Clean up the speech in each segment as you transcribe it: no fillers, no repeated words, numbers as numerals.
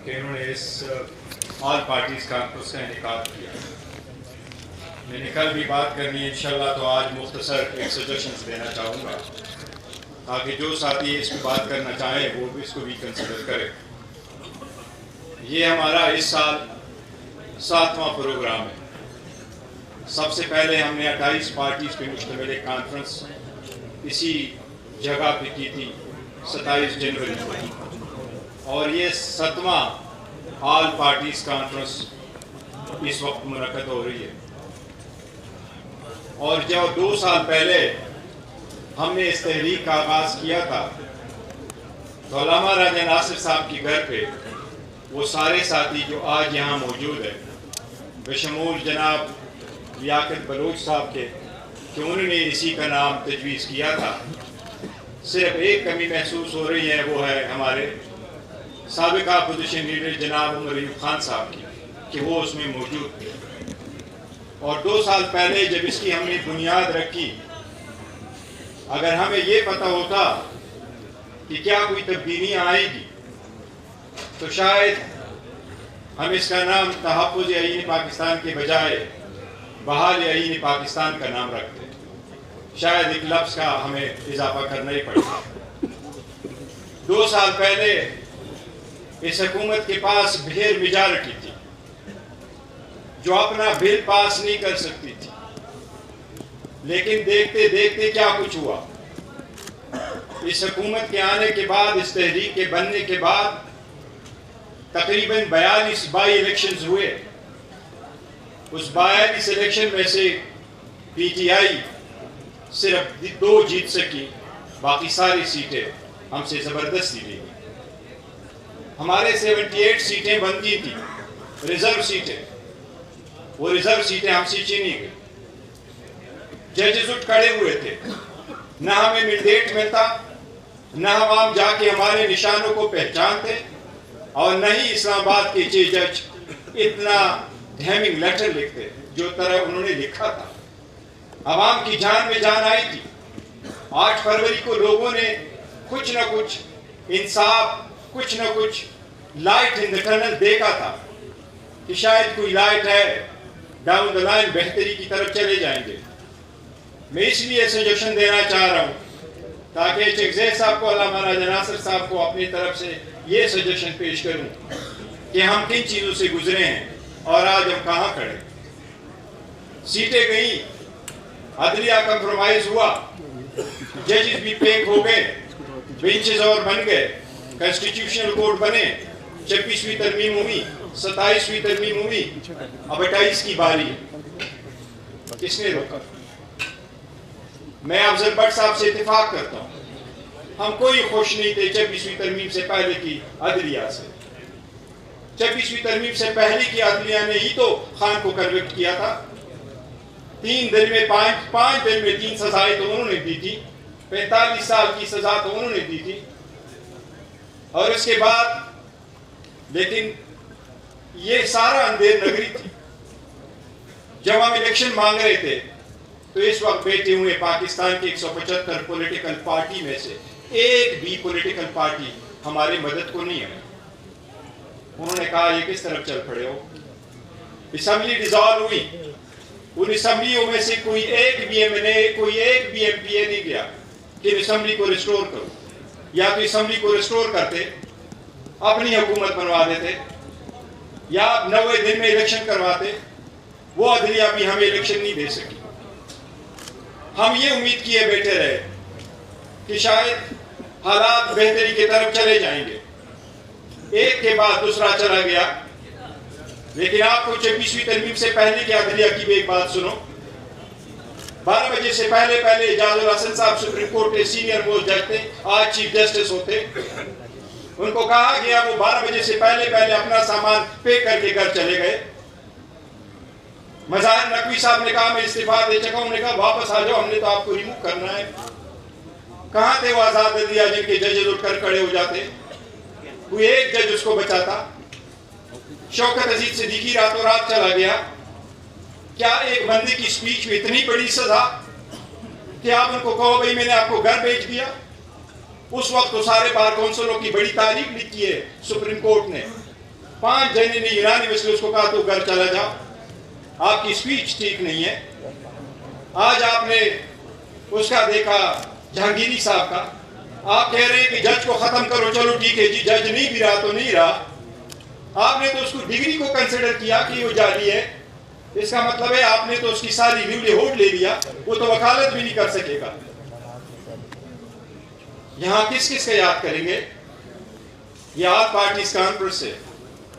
कि इन्होंने इस ऑल पार्टीज़ कॉन्फ्रेंस का इनेकाद किया। मैंने कल भी बात करनी है इंशाल्लाह, तो आज मुख्तसर एक सजेशंस देना चाहूँगा ताकि जो साथी इस पर बात करना चाहें वो भी इसको भी कंसिडर करें। ये हमारा इस साल 7वां प्रोग्राम है। सबसे पहले हमने 28 पार्टीज़ पे मुश्तमिल एक कॉन्फ्रेंस इसी जगह पे की थी 27 जनवरी को, और ये 7वां ऑल पार्टीज़ कॉन्फ्रेंस इस वक्त मुनक़द हो रही है। और जब 2 साल पहले हमने इस तहरीक का आगाज़ किया था तो अल्लामा राजा नासिर साहब के घर पे वो सारे साथी जो आज यहाँ मौजूद है बशमूल जनाब लियाकत बलोच साहब के, कि उन्होंने इसी का नाम तजवीज़ किया था। सिर्फ एक कमी महसूस हो रही है, वो है हमारे साबिका अपोजिशन लीडर जनाब उमर अयूब खान साहब की, कि वो उसमें मौजूद थे। और 2 साल पहले जब इसकी हमने बुनियाद रखी, अगर हमें ये पता होता कि क्या कोई तब्दीलियाँ आएगी तो शायद हम इसका नाम तहफ़्फ़ुज़ आईन पाकिस्तान के बजाय बहाल आईन पाकिस्तान का नाम रखते। शायद एक लफ्ज़ का हमें इजाफा करना ही पड़ेगा। 2 साल पहले इस हुकूमत के पास ढेर मेजॉरिटी थी जो अपना बिल पास नहीं कर सकती थी, लेकिन देखते देखते क्या कुछ हुआ। इस हुकूमत के आने के बाद, इस तहरीक के बनने के बाद तकरीबन 42 बाई इलेक्शंस हुए। उस 42 इलेक्शन में से पीटीआई सिर्फ 2 जीत सकी, बाकी सारी सीटें हमसे ज़बरदस्ती ली गई। हमारे 78 सीटें बनती थी, रिजर्व सीटें, वो रिजर्व सीटें हमसे छीनी गई। जजेस उठ खड़े हुए थे, न हमें मैंडेट मिलता, न हम जाके हमारे निशानों को पहचानते, और न ही इस्लामाबाद के चीफ जज इतना डैमिंग लेटर लिखते जो तरह उन्होंने लिखा था। आवाम की जान में जान आई थी। 8 फरवरी को लोगों ने कुछ न कुछ इंसाफ, कुछ न कुछ लाइट इन द टनल देखा था कि शायद कोई लाइट है, डाउन द लाइन बेहतरी की तरफ चले जाएंगे। मैं इसलिए सजेशन देना चाह रहा हूँ ताकि चेकज़ेर साहब को, अल्लामा राजा नासिर साहब को अपनी तरफ से ये सजेशन पेश करूँ कि हम किन चीज़ों से गुजरे हैं और आज हम कहाँ खड़े। सीटें गई, अदलिया कंप्रोमाइज हुआ, जजेस भी पेक हो गए, बेंचेस और बन गए, कॉन्स्टिट्यूशनल कोर्ट बने, 26वीं तरमीम हुई, 27वीं तरमीम हुई, अब 28 की बारी है। किसने रोका? मैं अफजल भट्ट साहब से इत्तेफाक करता हूँ, हम कोई खुश नहीं थे 26वीं तरमीम से पहले की अदलिया से। 26वीं तरमीम से पहले की अदलिया ने ही तो खान को कन्विक्ट किया था। 3 दिन में 5 दिन में 3 सजाएं तो उन्होंने दी थी, 45 साल की सजा तो उन्होंने दी थी। और उसके बाद लेकिन ये सारा अंधेर नगरी थी। जब हम इलेक्शन मांग रहे थे तो इस वक्त बैठे हुए पाकिस्तान के 175 पॉलिटिकल पार्टी में से एक भी पॉलिटिकल पार्टी हमारी मदद को नहीं आई। उन्होंने कहा ये किस तरफ चल पड़े हो। असेंबली डिसॉल्व हुई, उन असेंबलियों में से कोई एक भी एमएलए, कोई एक भी एमपीए नहीं गया कि असेंबली को रिस्टोर करो। या तो असेंबली को रिस्टोर करते, अपनी हुकूमत बनवा देते, या 90 दिन में इलेक्शन करवाते। वो अदलिया भी हमें इलेक्शन नहीं दे सकी। हम ये उम्मीद किए बैठे रहे कि शायद हालात बेहतरी की तरफ चले जाएंगे। एक के बाद दूसरा चला गया। लेकिन आपको 26वीं तरमीम से पहले की अदलिया की भी एक बात सुनो। 12 बजे से पहले इजाजुल हसन साहब सुप्रीम कोर्ट के सीनियर मोस्ट जज थे, आज चीफ जस्टिस होते। उनको कहा गया वो 12 बजे से पहले अपना सामान पे करके घर चले गए। मज़ाहिर नकवी साहब ने कहा मैं इस्तीफा दे चुका हूं। उन्होंने कहा वापस आ जाओ, हमने तो आपको रिमूव करना है। कहाँ थे वो आजाद अदलिया जिनके जजेस उठकर खड़े हो जाते? कोई एक जज उसको बचाता? शौकत अजीज सिद्दीकी रातों रात चला गया। क्या एक बंदे की स्पीच में इतनी बड़ी सजा कि आप उनको कहो भाई मैंने आपको घर भेज दिया? उस वक्त तो सारे बार काउंसिलों की बड़ी तारीफ लिखी है सुप्रीम कोर्ट ने 5 जने ने यूनानिमसली उसको कहा तू घर चला जा, आपकी स्पीच ठीक नहीं है। आज आपने उसका देखा जहांगीरी साहब का, आप कह रहे हैं कि जज को खत्म करो, चलो ठीक है जी, जज नहीं भी रहा तो नहीं रहा। आपने तो उसको डिग्री को कंसिडर किया कि वो जाली है, इसका मतलब है आपने तो उसकी सारी लिवलीहुड ले लिया, वो तो वकालत भी नहीं कर सकेगा। यहां किस किस का याद करेंगे? याद पार्टीज कॉन्फ्रेंस से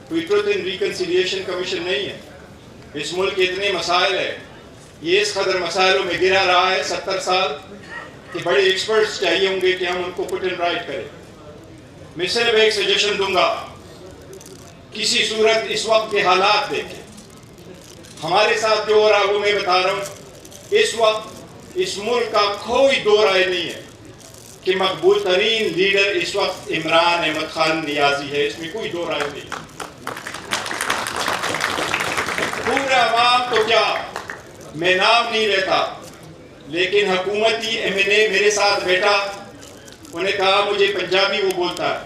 कोई ट्रुथ एंड रिकंसिलिएशन कमीशन नहीं है। इस मुल्क के इतने मसाइल है, ये इस कदर मसाइलों में गिरा रहा है 70 साल कि बड़े एक्सपर्ट्स चाहिए होंगे कि हम उनको पुट एंड राइट करें। मैं सिर्फ एक सजेशन दूंगा, किसी सूरत इस वक्त के हालात देखें, हमारे साथ जो हो रहा है वो मैं बता रहा हूं। इस वक्त इस मुल्क का कोई दो राय नहीं है कि मकबूल तरीन लीडर इस वक्त इमरान अहमद खान नियाजी है, इसमें कोई दो राय नहीं। पूरा अवाम तो क्या, मैं नाम नहीं लेता, लेकिन हुकूमती एमएनए मेरे साथ बैठा, उन्हें कहा मुझे पंजाबी वो बोलता है,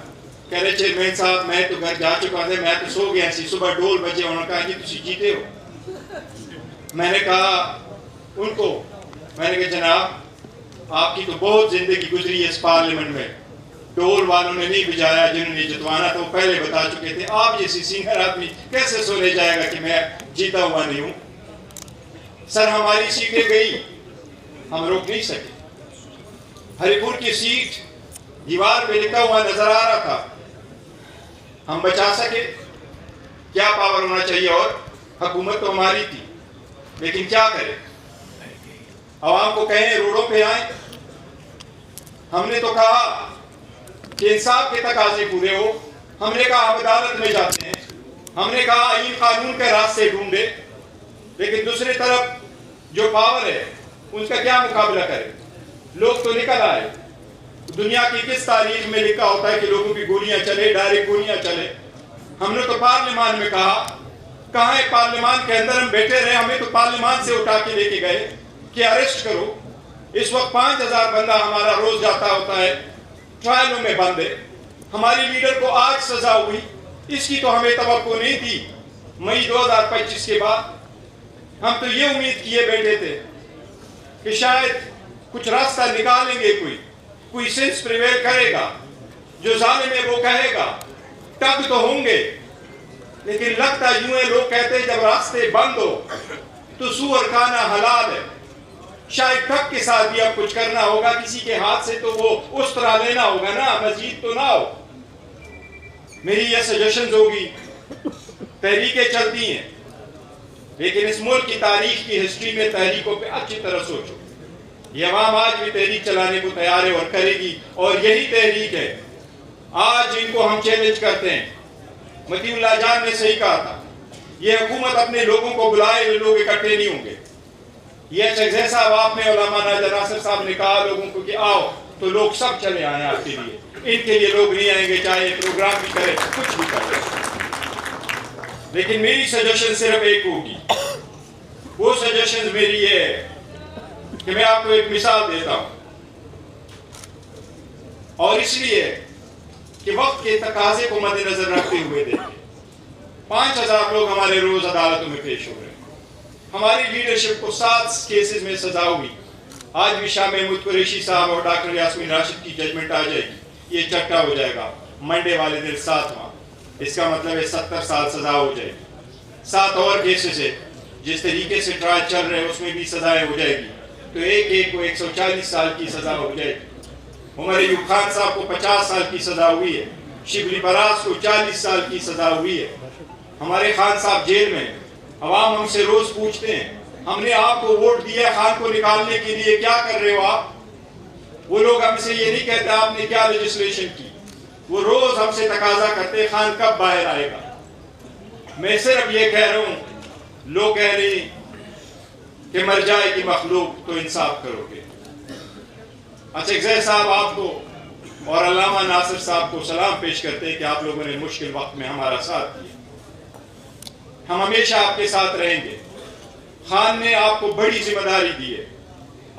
कह रहे चेयरमैन साहब मैं तो घर जा चुका था, मैं तो सो गया सी, सुबह ढोल बजे, उन्होंने कहा जी तुम जीते हो। मैंने कहा उनको, मैंने कहा जनाब आपकी तो बहुत जिंदगी गुजरी है इस पार्लियामेंट में, ढोल वालों ने नहीं बजाया, जिन्होंने जितवाना था वो पहले बता चुके थे, आप जैसी सीनियर आदमी कैसे सोने जाएगा कि मैं जीता हुआ नहीं हूं। सर हमारी सीटें गई, हम रोक नहीं सके। हरिपुर की सीट दीवार पे लिखा हुआ नजर आ रहा था, हम बचा सके? क्या पावर होना चाहिए, और हुकूमत तो हमारी थी, लेकिन क्या करें, आवाम को कहें रोडों पे आए। हमने तो कहा कि इंसाफ के तकाजे पूरे हो, हमने कहा हम अदालत में जाते हैं, हमने कहा आईन कानून के रास्ते ढूंढे, लेकिन दूसरी तरफ जो पावर है उसका क्या मुकाबला करे। लोग तो निकल आए, दुनिया की किस तारीख में लिखा होता है कि लोगों की गोलियां चले, डायरेक्ट गोलियां चले। हमने तो पार्लियामान में कहा, कहाँ है पार्लियामान के अंदर हम बैठे रहे, हमें तो पार्लियामान से उठा के लेके गए कि अरेस्ट करो। इस वक्त 5000 बंदा हमारा रोज जाता होता है, ट्रायलों में बंद है। हमारी लीडर को आज सजा हुई, इसकी तो हमें तवक्को नहीं थी। मई 2025 के बाद हम तो ये उम्मीद किए बैठे थे कि शायद कुछ रास्ता निकालेंगे, कोई सेंस प्रिवेल करेगा, जो जालिम है वो कहेगा तब तो होंगे। लेकिन लगता यूं है, लोग कहते हैं जब रास्ते बंद हो तो सूअर खाना हलाल है। शायद ठग के साथ भी अब कुछ करना होगा, किसी के हाथ से तो वो उस तरह लेना होगा ना, मजीद तो ना हो। मेरी ये सजेशन होगी, तहरीकें चलती हैं, लेकिन इस मुल्क की तारीख की हिस्ट्री में तहरीकों पे अच्छी तरह सोचो। ये अवाम आज भी तहरीक चलाने को तैयार है और करेगी, और यही तहरीक है आज इनको हम चैलेंज करते हैं। मतीउल्लाह जान ने सही कहा था, ये हुकूमत अपने लोगों को बुलाए, ये लोग इकट्ठे नहीं होंगे। ये शख्स साहब आपने उलमा नासिर साहब ने कहा लोगों को कि आओ, तो लोग सब चले आए आपके लिए, इनके लिए लोग नहीं आएंगे, चाहे प्रोग्राम भी करे कुछ भी करे। लेकिन मेरी सजेशन सिर्फ एक होगी, वो सजेशन मेरी ये है कि मैं आपको एक मिसाल देता हूं, और इसलिए कि वक्त के तकाजे को मद्देनजर रखते हुए देखें। 5000 लोग हमारे रोज अदालतों में पेश हो रहे हैं। हमारी लीडरशिप को 7 केसेस में सजा हुई। आज भी शाह महमूद कुरैशी साहब और डॉक्टर यास्मीन राशिद की जजमेंट आ जाएगी, ये चट्टा हो जाएगा मंडे वाले दिन 7वां, इसका मतलब है 70 साल सजा हो जाएगी। 7 और केसेस है, जिस तरीके से ट्रायल चल रहे हैं उसमें भी सजाएं हो जाएगी, तो एक को 140 साल की सजा हो जाएगी। उमर अयूब खान साहब को 50 साल की सजा हुई है, शिबली बराज को 40 साल की सजा हुई है। हमारे खान साहब जेल में, अवाम हमसे रोज पूछते हैं हमने आपको वोट दिया खान को निकालने के लिए, क्या कर रहे हो आप? वो लोग हमसे ये नहीं कहते आपने क्या लेजिस्लेशन की, वो रोज हमसे तकाजा करते खान कब बाहर आएगा। मैं सिर्फ ये कह रहा हूं, लोग कह रहे कि मर जाएगी मखलूक तो इंसाफ करोगे। अच्छा जय साहब आपको और अल्लामा नासिर साहब को सलाम पेश करते हैं कि आप लोगों ने मुश्किल वक्त में हमारा साथ दिया, हम हमेशा आपके साथ रहेंगे। खान ने आपको बड़ी जिम्मेदारी दी है,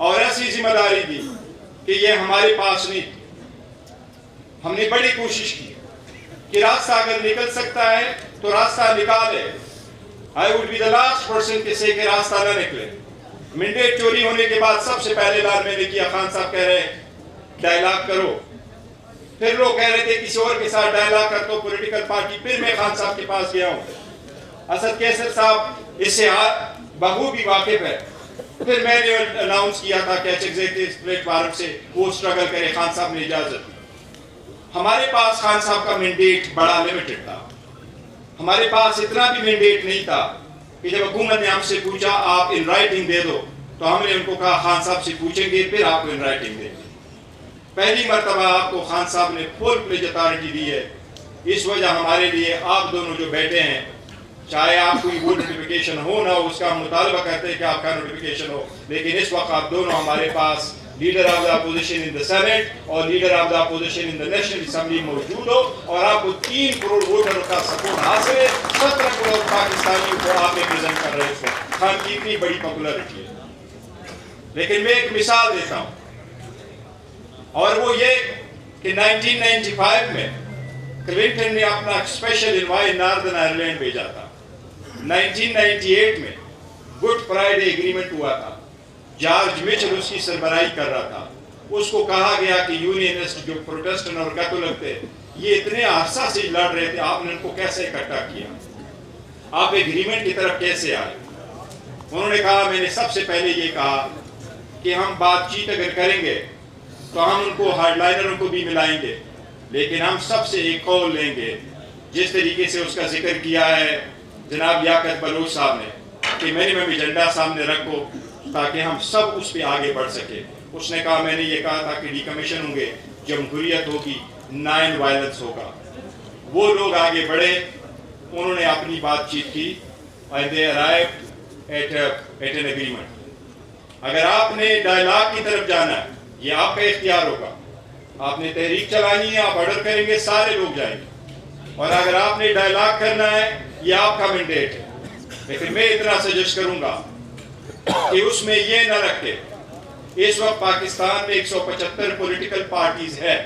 और ऐसी जिम्मेदारी दी कि ये हमारे पास नहीं थी। हमने बड़ी कोशिश की कि रास्ता अगर निकल सकता है तो रास्ता निकाले। I would be the last person के से कि रास्ता न निकले। मैंडेट चोरी होने के बाद सबसे पहले बार मैंने किया, खान साहब कह रहे हैं डायलॉग करो, फिर लोग कह रहे थे किसी और के साथ डायलॉग कर तो पॉलिटिकल पार्टी, फिर मैं खान साहब के पास गया हूँ। असद कैसर साहब इससे बखूबी वाकिफ है। फिर मैंने अनाउंस किया था कि एग्जीक्यूटिव प्लेटफॉर्म से वो स्ट्रगल करे, खान साहब ने इजाजत दी। हमारे पास खान साहब का मैंडेट बड़ा लिमिटेड था, हमारे पास इतना भी मैंडेट नहीं था कि जब हुकूमत ने हमसे पूछा आप इन राइटिंग दे दो, तो हमने उनको कहा खान साहब से पूछेंगे फिर आपको इन राइटिंग देंगे। पहली मर्तबा आपको खान साहब ने फुल प्लेज अथॉरिटी दी है। इस वजह हमारे लिए आप दोनों जो बैठे हैं, चाहे आपको वो नोटिफिकेशन हो ना हो, उसका हम मुतालबा करते हैं कि आपका नोटिफिकेशन हो, लेकिन इस वक्त आप दोनों हमारे पास leader of the opposition in the senate और leader of the opposition in the national assembly मौजूद हो, और आपको 3 करोड़ वोटरों का सपोर्ट हासिल है। 17 करोड़ पाकिस्तानियों को आप रिप्रेजेंट कर रहे हैं। खान की इतनी बड़ी पॉपुलरिटी है। लेकिन मैं एक मिसाल देता हूँ, और वो ये कि 1995 में क्लिंटन ने अपना स्पेशल इन्वाय नॉर्दर्न आयरलैंड भेजा था। 1998 में गुड फ्राइडे एग्रीमेंट हुआ था, जॉर्ज मिचेल उसकी सरबराही कर रहा था। उसको कहा गया कि यूनियनिस्ट जो प्रोटेस्टेंट और कैथोलिक थे, ये इतने अरसा से लड़ रहे थे, आपने उनको कैसे इकट्ठा किया, आप एग्रीमेंट की तरफ कैसे आए? उन्होंने कहा मैंने सबसे पहले ये कहा कि हम बातचीत अगर करेंगे तो हम उनको हार्डलाइनरों को भी मिलाएंगे, लेकिन हम सबसे एक कौल लेंगे, जिस तरीके से उसका जिक्र किया है जनाब याकत बलोच साहब ने कि मिनिमम एजेंडा सामने रखो ताकि हम सब उस पर आगे बढ़ सके। उसने कहा मैंने ये कहा था कि डिकमीशन होंगे, जमहूरियत होगी, नॉन वायलेंस होगा। वो लोग आगे बढ़े, उन्होंने अपनी बातचीत की and they arrived at an agreement. अगर आपने डायलॉग की तरफ जाना है, ये आपका इख्तियार होगा। आपने तहरीक चलानी है, आप ऑर्डर करेंगे, सारे लोग जाएंगे। और अगर आपने डायलॉग करना है, ये आपका मैंडेट है। लेकिन मैं इतना सजेस्ट करूंगा कि उसमें ये न रखे, इस वक्त पाकिस्तान में 175 पॉलिटिकल पार्टीज है।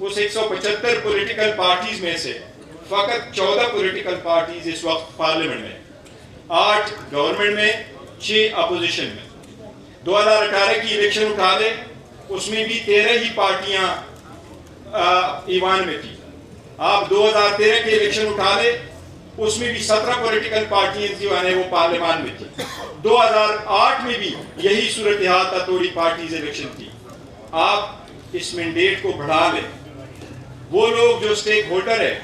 उस 175 पॉलिटिकल पार्टीज में से फकत 14 पॉलिटिकल पार्टीज इस वक्त पार्लियामेंट में, 8 गवर्नमेंट में, 6 अपोजिशन में। 2018 की इलेक्शन उठा ले, उसमें भी 13 ही पार्टियां ईवान में थी। आप 2013 के इलेक्शन उठा ले, उसमें भी 17 पॉलिटिकल पार्टियां जो है वो पार्लियामान में थी। 2008 में भी यही सूरत हाल था, थोड़ी पार्टीज इलेक्शन थी। आप इस मैंडेट को बढ़ा ले। वो लोग जो स्टेक होल्डर है,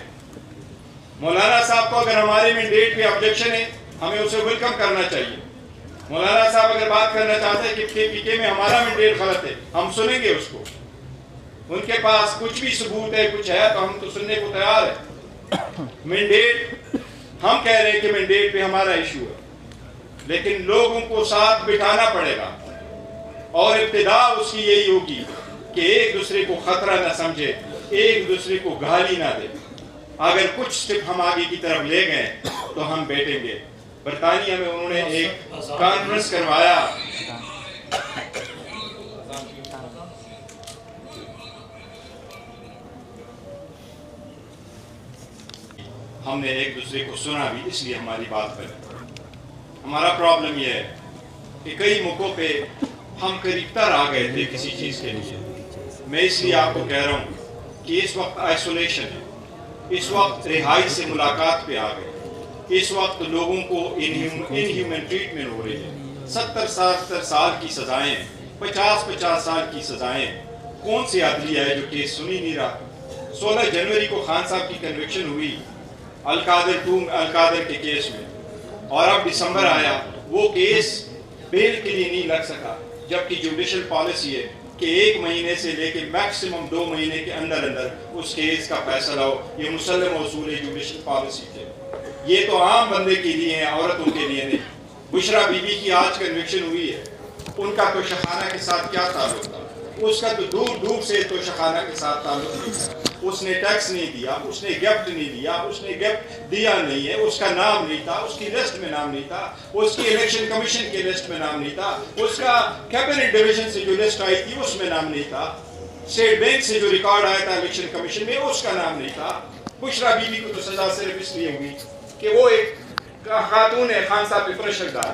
मौलाना साहब को अगर हमारे मैंडेट पे ऑब्जेक्शन है, हमें उसे वेलकम करना चाहिए। मौलाना साहब अगर बात करना चाहते हैं कि केपीके में हमारा मैंडेट गलत है, हम सुनेंगे उसको। उनके पास कुछ भी सबूत है, कुछ है तो हम तो सुनने को तैयार है। मैंडेट, हम कह रहे हैं कि मैंडेट पे हमारा इशू है, लेकिन लोगों को साथ बिठाना पड़ेगा और इब्तिदा उसकी यही होगी कि एक दूसरे को खतरा ना समझे, एक दूसरे को गाली ना दे। अगर कुछ स्टेप हम आगे की तरफ ले गए तो हम बैठेंगे। बरतानिया में उन्होंने एक कॉन्फ्रेंस करवाया, हमने एक दूसरे को सुना भी, इसलिए हमारी बात करें। हमारा प्रॉब्लम यह है कि कई मौकों पे हम करीबतर आ गए थे किसी चीज़ के लिए। मैं इसलिए आपको कह रहा हूँ कि इस वक्त आइसोलेशन है, इस वक्त रिहाई से मुलाकात पे आ गए, इस वक्त लोगों को इनह्यूमन ट्रीटमेंट हो रही है। 70 साल की सजाएं, 50 साल की सजाएं। कौन सी अदलिया है जो केस सुन ही नहीं रहा? 16 जनवरी को खान साहब की कन्विक्शन हुई अलकादर के केस में, और अब दिसंबर आया, वो केस बेल के लिए नहीं लग सका। जबकि जुडिशल पॉलिसी है कि 1 महीने से लेकर मैक्सिमम 2 महीने के अंदर अंदर उस केस का फैसला हो। ये मुसल्लम उसूल है जुडिशल पॉलिसी थे। ये तो आम बंदे के लिए है, औरतों के लिए नहीं। बुशरा बीबी की आज कन्विक्शन हुई है, उनका तो शखाना के साथ क्या ताल्लुक था? उसका तो दूर दूर से तो शखाना के साथ ताल्लुक नहीं था। उसने टैक्स नहीं दिया, उसने गिफ्ट नहीं दिया, उसने गिफ्ट दिया नहीं है, उसका नाम नहीं था, उसकी लिस्ट में नाम नहीं था, उसकी इलेक्शन कमीशन की लिस्ट में नाम नहीं था, उसका कैबिनेट डिवीजन से जो लिस्ट आई थी उसमें नाम नहीं था, स्टेट बैंक से जो रिकॉर्ड आया था इलेक्शन कमीशन में उसका नाम नहीं था। बुशरा बीबी को तो सजा सिर्फ इसलिए हुई कि वो एक खातून है, खान साहब पे फरशदार,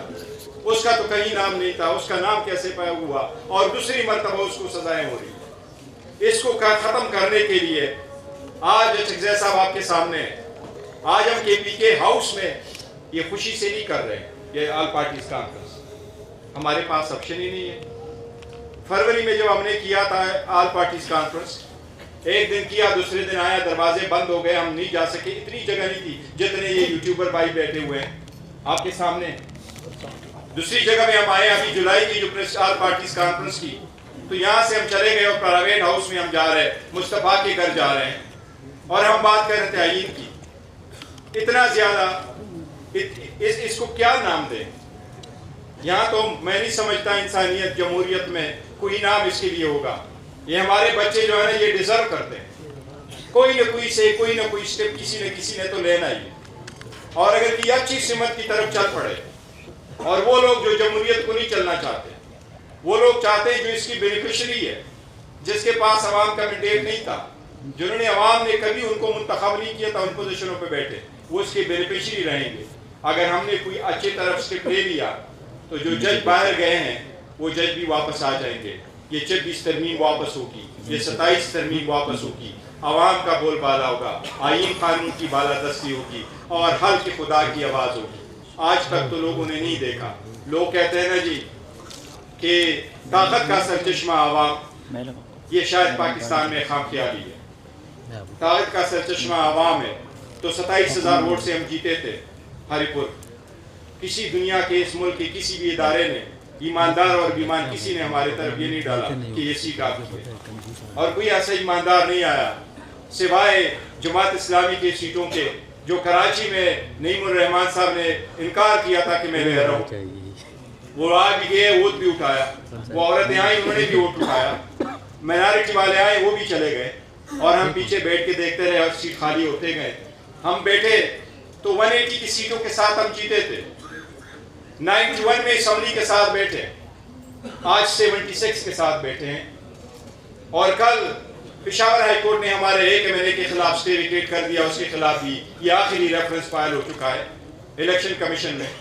उसका तो कहीं नाम नहीं था, उसका नाम कैसे पाया हुआ, और दूसरी मरतबा उसको सजाएं हो रही। इसको खत्म करने के लिए आज अचकज़ई साहब आपके सामने है। आज हम KPK हाउस में ये खुशी से नहीं कर रहे, ये ऑल पार्टीज कॉन्फ्रेंस, हमारे पास ऑप्शन ही नहीं है। फरवरी में जब हमने किया था ऑल पार्टीज कॉन्फ्रेंस, एक दिन किया, दूसरे दिन आया, दरवाजे बंद हो गए, हम नहीं जा सके। इतनी जगह नहीं थी जितने ये यूट्यूबर भाई बैठे हुए हैं आपके सामने। दूसरी जगह में हम आए अभी जुलाई की जो प्रेस ऑल पार्टीज कॉन्फ्रेंस की, तो यहाँ से हम चले गए और प्राइवेट हाउस में हम जा रहे हैं, मुस्तफा के घर जा रहे हैं, और हम बात कर रहे थे आईन की। इतना ज्यादा इसको क्या नाम दें? यहाँ तो मैं नहीं समझता इंसानियत जमहूरियत में कोई नाम इसके लिए होगा। ये हमारे बच्चे जो है ना, ये डिजर्व करते हैं कोई ना कोई स्टेप किसी ने तो लेना ही। और अगर ये अच्छी सिमत की तरफ चल पड़े, और वो लोग जो जमहूरियत को नहीं चलना चाहते, वो लोग चाहते हैं जो इसकी बेनिफिशरी है, जिसके पास अवाम का मैंडेट नहीं था, जिन्होंने अवाम ने कभी उनको मुंतखब नहीं किया था उन पोजीशनों पे बैठे, वो इसके बेनिफिशरी रहेंगे। अगर हमने कोई अच्छी तरफ स्टेप ले लिया तो जो जज बाहर गए हैं वो जज भी वापस आ जाएंगे। ये 26 तरमीम वापस होगी, ये 27 तरमीम वापस होगी, अवाम का बोलबाला होगा, आईन कानून की बालादस्ती होगी, और हल के खुदा की आवाज़ होगी। आज तक तो लोगों ने नहीं देखा। लोग कहते हैं ना जी कि ताकत का सरचश्मा आवाम, ये शायद पाकिस्तान में खामख्याली है। ताकत का सरचश्मा आवाम है। तो 27,000 वोट से हम जीते थे हरिपुर। किसी दुनिया के इस मुल्क के किसी भी इदारे ने, ईमानदार और बेईमान किसी ने हमारे तरफ ये नहीं डाला कि ये सीट आपकी है, और कोई ऐसा ईमानदार नहीं आया सिवाय जमात इस्लामी के सीटों के, जो कराची में नईमुर रहमान साहब ने इनकार किया था कि मैं ले रहा हूँ। वो आ भी गए, वोट भी उठाया, वो औरतें आई, उन्होंने भी वोट उठाया, माइनॉरिटी वाले आए, वो भी चले गए, और हम पीछे बैठ के देखते रहे और सीट खाली होते गए। हम बैठे तो 180 की सीटों के साथ हम जीते थे, 91 में असम्बली के साथ बैठे, आज 76 के साथ बैठे हैं। और कल पेशावर हाई कोर्ट ने हमारे एक MLA के खिलाफ स्टे विकेट कर दिया, उसके खिलाफ भी ये आखिरी रेफरेंस फाइल हो चुका है इलेक्शन कमीशन में।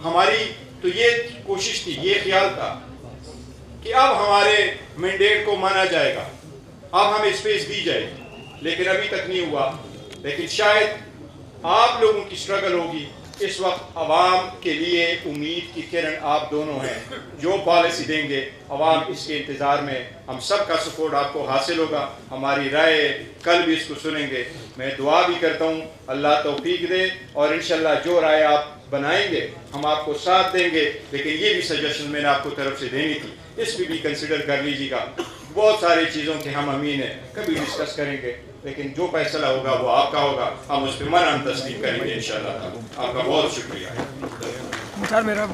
हमारी तो ये कोशिश थी, ये ख्याल था कि अब हमारे मैंडेट को माना जाएगा, अब हमें स्पेस दी जाएगी, लेकिन अभी तक नहीं हुआ। लेकिन शायद आप लोगों की स्ट्रगल होगी। इस वक्त अवाम के लिए उम्मीद की किरण आप दोनों हैं। जो पॉलिसी देंगे अवाम इसके इंतज़ार में, हम सब का सपोर्ट आपको हासिल होगा। हमारी राय कल भी इसको सुनेंगे। मैं दुआ भी करता हूँ अल्लाह तौफीक दे, और इंशाल्लाह जो राय आप बनाएंगे हम आपको साथ देंगे। लेकिन ये भी सजेशन मैंने आपको तरफ से देनी थी, इस पर भी कंसिडर कर लीजिएगा। बहुत सारी चीज़ों के हम अमीन हैं, कभी डिस्कस करेंगे, लेकिन जो फैसला होगा वो आपका होगा, हम उस पर मन तस्लीम करेंगे इंशाल्लाह। आपका बहुत शुक्रिया। मेरा